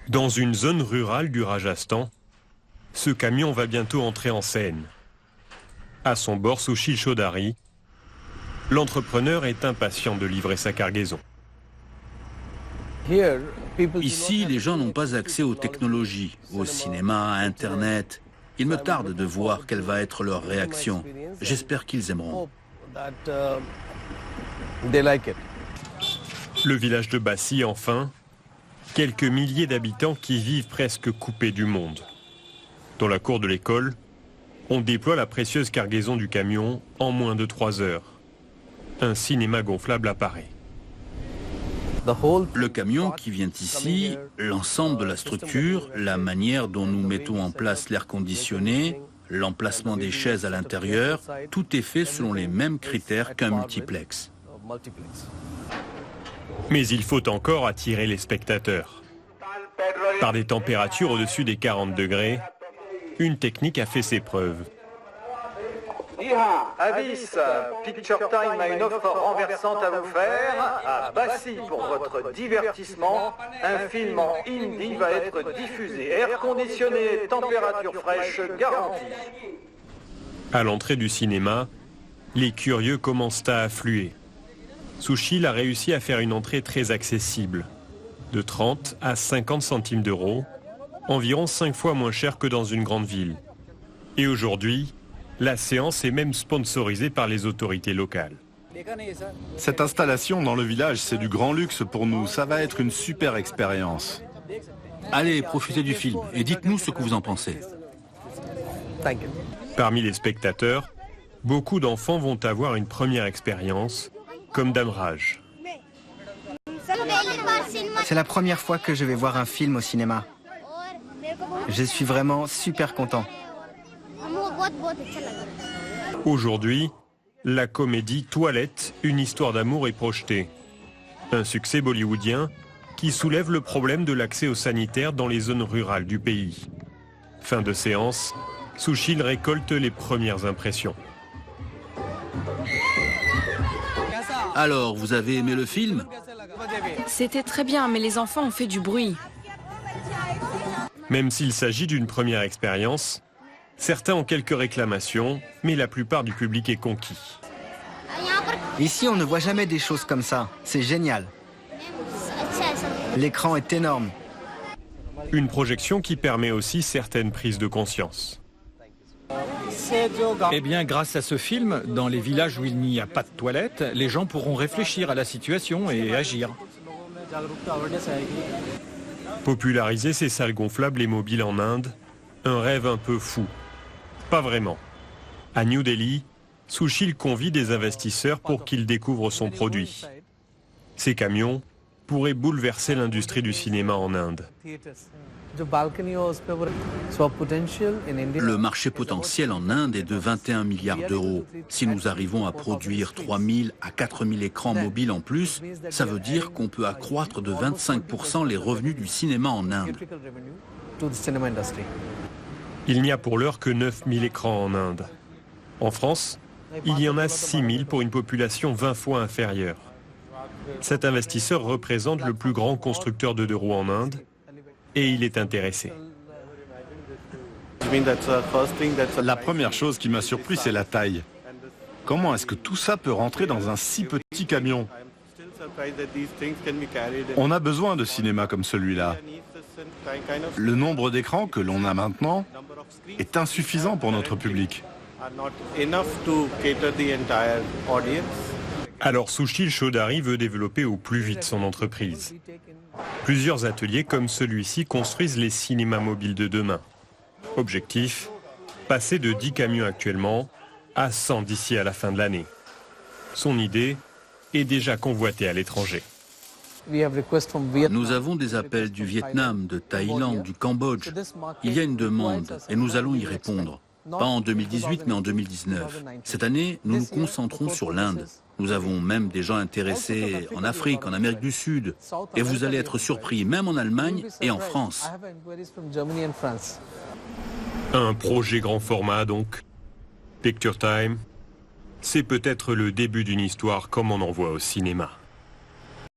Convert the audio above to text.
Dans une zone rurale du Rajasthan, ce camion va bientôt entrer en scène. À son bord, Sushil Chaudhary, l'entrepreneur est impatient de livrer sa cargaison. Ici, les gens n'ont pas accès aux technologies, au cinéma, à Internet. Il me tarde de voir quelle va être leur réaction. J'espère qu'ils aimeront. Le village de Bassi, enfin, quelques milliers d'habitants qui vivent presque coupés du monde. Dans la cour de l'école, on déploie la précieuse cargaison du camion en moins de 3 heures. Un cinéma gonflable apparaît. Le camion qui vient ici, l'ensemble de la structure, la manière dont nous mettons en place l'air conditionné, l'emplacement des chaises à l'intérieur, tout est fait selon les mêmes critères qu'un multiplex. Mais il faut encore attirer les spectateurs. Par des températures au-dessus des 40 degrés, une technique a fait ses preuves. Avis, Picture Time a une offre renversante à vous faire. À Bassi, pour votre divertissement, un film en hindi va être diffusé. Air conditionné, température fraîche garantie. À l'entrée du cinéma, les curieux commencent à affluer. Sushil a réussi à faire une entrée très accessible, de 30 à 50 centimes d'euros, environ 5 fois moins cher que dans une grande ville. Et aujourd'hui, la séance est même sponsorisée par les autorités locales. Cette installation dans le village, c'est du grand luxe pour nous. Ça va être une super expérience. Allez, profitez du film et dites-nous ce que vous en pensez. Parmi les spectateurs, beaucoup d'enfants vont avoir une première expérience, comme Damraj. C'est la première fois que je vais voir un film au cinéma. Je suis vraiment super content. Aujourd'hui, la comédie Toilette, une histoire d'amour est projetée. Un succès bollywoodien qui soulève le problème de l'accès aux sanitaires dans les zones rurales du pays. Fin de séance, Sushil récolte les premières impressions. Alors, vous avez aimé le film? C'était très bien, mais les enfants ont fait du bruit. Même s'il s'agit d'une première expérience, certains ont quelques réclamations, mais la plupart du public est conquis. Ici, on ne voit jamais des choses comme ça. C'est génial. L'écran est énorme. Une projection qui permet aussi certaines prises de conscience. Eh bien, grâce à ce film, dans les villages où il n'y a pas de toilettes, les gens pourront réfléchir à la situation et agir. Populariser ces salles gonflables et mobiles en Inde, un rêve un peu fou. Pas vraiment. À New Delhi, Sushil convie des investisseurs pour qu'ils découvrent son produit. Ces camions pourraient bouleverser l'industrie du cinéma en Inde. Le marché potentiel en Inde est de 21 milliards d'euros. Si nous arrivons à produire 3000 à 4000 écrans mobiles en plus, ça veut dire qu'on peut accroître de 25% les revenus du cinéma en Inde. Il n'y a pour l'heure que 9000 écrans en Inde. En France, il y en a 6000 pour une population 20 fois inférieure. Cet investisseur représente le plus grand constructeur de 2 roues en Inde et il est intéressé. La première chose qui m'a surpris, c'est la taille. Comment est-ce que tout ça peut rentrer dans un si petit camion? On a besoin de cinéma comme celui-là. Le nombre d'écrans que l'on a maintenant est insuffisant pour notre public. Alors Sushil Chaudhary veut développer au plus vite son entreprise. Plusieurs ateliers comme celui-ci construisent les cinémas mobiles de demain. Objectif, passer de 10 camions actuellement à 100 d'ici à la fin de l'année. Son idée est déjà convoitée à l'étranger. Nous avons des appels du Vietnam, de Thaïlande, du Cambodge. Il y a une demande et nous allons y répondre. Pas en 2018, mais en 2019. Cette année, nous nous concentrons sur l'Inde. Nous avons même des gens intéressés en Afrique, en Amérique du Sud. Et vous allez être surpris, même en Allemagne et en France. Un projet grand format donc. Picture Time, c'est peut-être le début d'une histoire comme on en voit au cinéma.